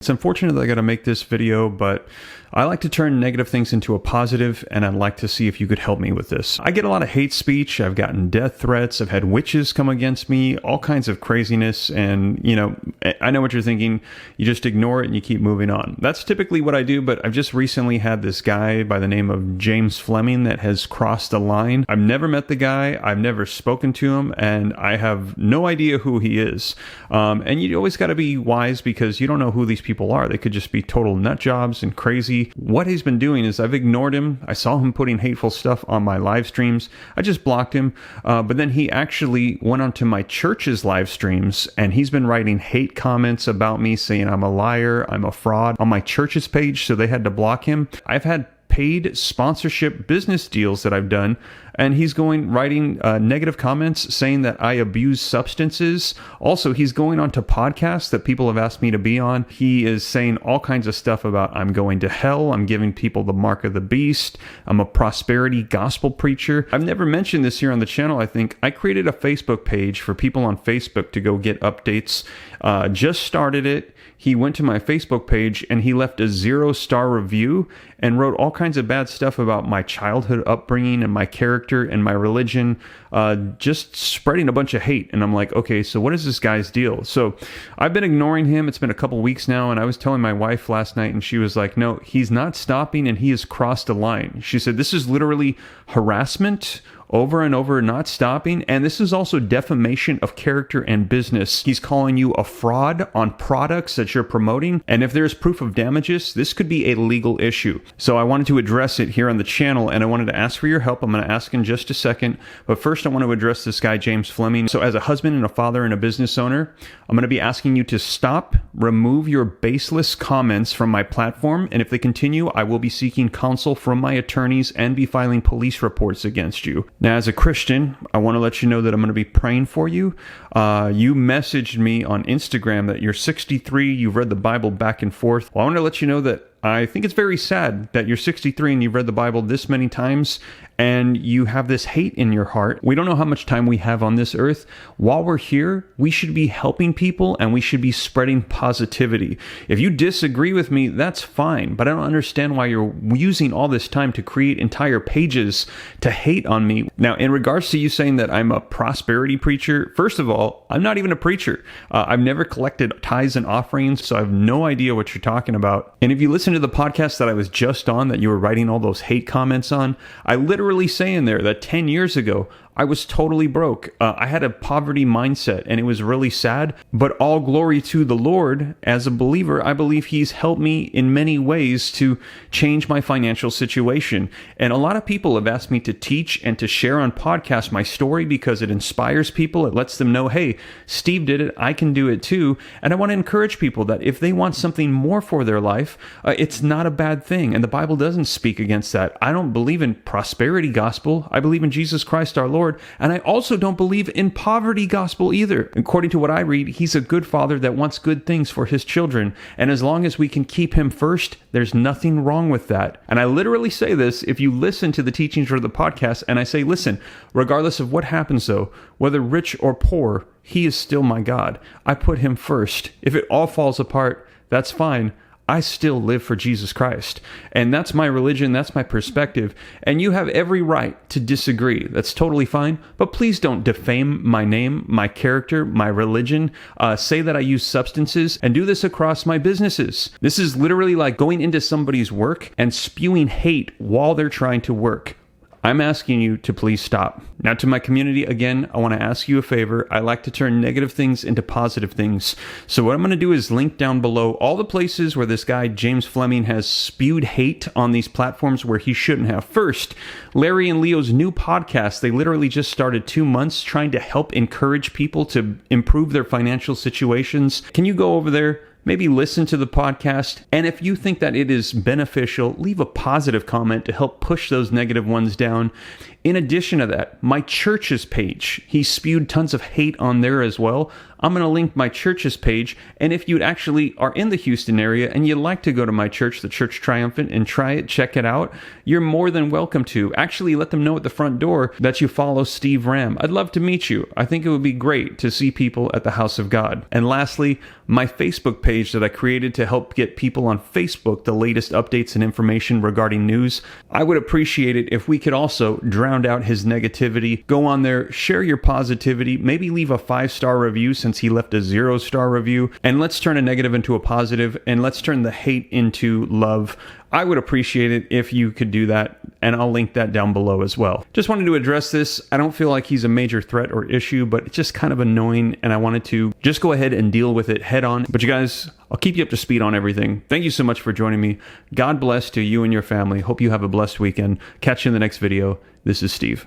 It's unfortunate that I got to make this video, but I like to turn negative things into a positive, and I'd like to see if you could help me with this. I get a lot of hate speech. I've gotten death threats. I've had witches come against me, all kinds of craziness. And, I know what you're thinking. You just ignore it and you keep moving on. That's typically what I do, but I've just recently had this guy by the name of James Fleming that has crossed a line. I've never met the guy. I've never spoken to him, and I have no idea who he is. And you always got to be wise because you don't know who these people are. They could just be total nut jobs and crazy. What he's been doing is I've ignored him. I saw him putting hateful stuff on my live streams. I just blocked him. But then he actually went onto my church's live streams, and he's been writing hate comments about me, saying I'm a liar, I'm a fraud on my church's page. So they had to block him. I've had paid sponsorship business deals that I've done, and he's writing negative comments saying that I abuse substances. Also, he's going on to podcasts that people have asked me to be on. He is saying all kinds of stuff about I'm going to hell, I'm giving people the mark of the beast, I'm a prosperity gospel preacher. I've never mentioned this here on the channel. I think I created a Facebook page for people on Facebook to go get updates. Just started it. He went to my Facebook page and he left a 0-star review and wrote all kinds of bad stuff about my childhood upbringing and my character and my religion, just spreading a bunch of hate. And I'm like, okay, so what is this guy's deal? So I've been ignoring him. It's been a couple weeks now, and I was telling my wife last night, and she was like, no, he's not stopping, and he has crossed a line. She said, this is literally harassment over and over, not stopping. And this is also defamation of character and business. He's calling you a fraud on products that you're promoting. And if there's proof of damages, this could be a legal issue. So I wanted to address it here on the channel, and I wanted to ask for your help. I'm going to ask in just a second. But first, I want to address this guy, James Fleming. So as a husband and a father and a business owner, I'm going to be asking you to stop, remove your baseless comments from my platform. And if they continue, I will be seeking counsel from my attorneys and be filing police reports against you. Now, as a Christian, I want to let you know that I'm going to be praying for you. You messaged me on Instagram that you're 63, you've read the Bible back and forth. Well, I want to let you know that I think it's very sad that you're 63 and you've read the Bible this many times and you have this hate in your heart. We don't know how much time we have on this earth. While we're here, we should be helping people and we should be spreading positivity. If you disagree with me, that's fine, but I don't understand why you're using all this time to create entire pages to hate on me. Now, in regards to you saying that I'm a prosperity preacher, first of all, I'm not even a preacher. I've never collected tithes and offerings, so I have no idea what you're talking about. And if you listen to the podcast that I was just on that you were writing all those hate comments on, I literally say in there that 10 years ago, I was totally broke. I had a poverty mindset and it was really sad, but all glory to the Lord. As a believer, I believe He's helped me in many ways to change my financial situation. And a lot of people have asked me to teach and to share on podcasts my story because it inspires people. It lets them know, hey, Steve did it. I can do it too. And I want to encourage people that if they want something more for their life, it's not a bad thing. And the Bible doesn't speak against that. I don't believe in prosperity gospel. I believe in Jesus Christ our Lord. And I also don't believe in poverty gospel either. According to what I read, He's a good father that wants good things for His children. And as long as we can keep Him first, there's nothing wrong with that. And I literally say this, if you listen to the teachings or the podcast, and I say, listen, regardless of what happens though, whether rich or poor, He is still my God. I put Him first. If it all falls apart, that's fine. I still live for Jesus Christ. And that's my religion. That's my perspective. And you have every right to disagree. That's totally fine. But please don't defame my name, my character, my religion. Say that I use substances and do this across my businesses. This is literally like going into somebody's work and spewing hate while they're trying to work. I'm asking you to please stop. Now, to my community, again, I want to ask you a favor. I like to turn negative things into positive things. So what I'm going to do is link down below all the places where this guy, James Fleming, has spewed hate on these platforms where he shouldn't have. First, Larry and Leo's new podcast. They literally just started 2 months trying to help encourage people to improve their financial situations. Can you go over there? Maybe listen to the podcast, and if you think that it is beneficial, leave a positive comment to help push those negative ones down. In addition to that, my church's page, he spewed tons of hate on there as well. I'm going to link my church's page, and if you actually are in the Houston area and you'd like to go to my church, the Church Triumphant, and try it, check it out, you're more than welcome to. Actually, let them know at the front door that you follow Steve Ram. I'd love to meet you. I think it would be great to see people at the house of God. And lastly, my Facebook page page that I created to help get people on Facebook the latest updates and information regarding news. I would appreciate it if we could also drown out his negativity. Go on there, share your positivity, maybe leave a 5-star review since he left a 0-star review, and let's turn a negative into a positive, and let's turn the hate into love. I would appreciate it if you could do that, and I'll link that down below as well. Just wanted to address this. I don't feel like he's a major threat or issue, but it's just kind of annoying, and I wanted to just go ahead and deal with it head on. But you guys, I'll keep you up to speed on everything. Thank you so much for joining me. God bless to you and your family. Hope you have a blessed weekend. Catch you in the next video. This is Steve.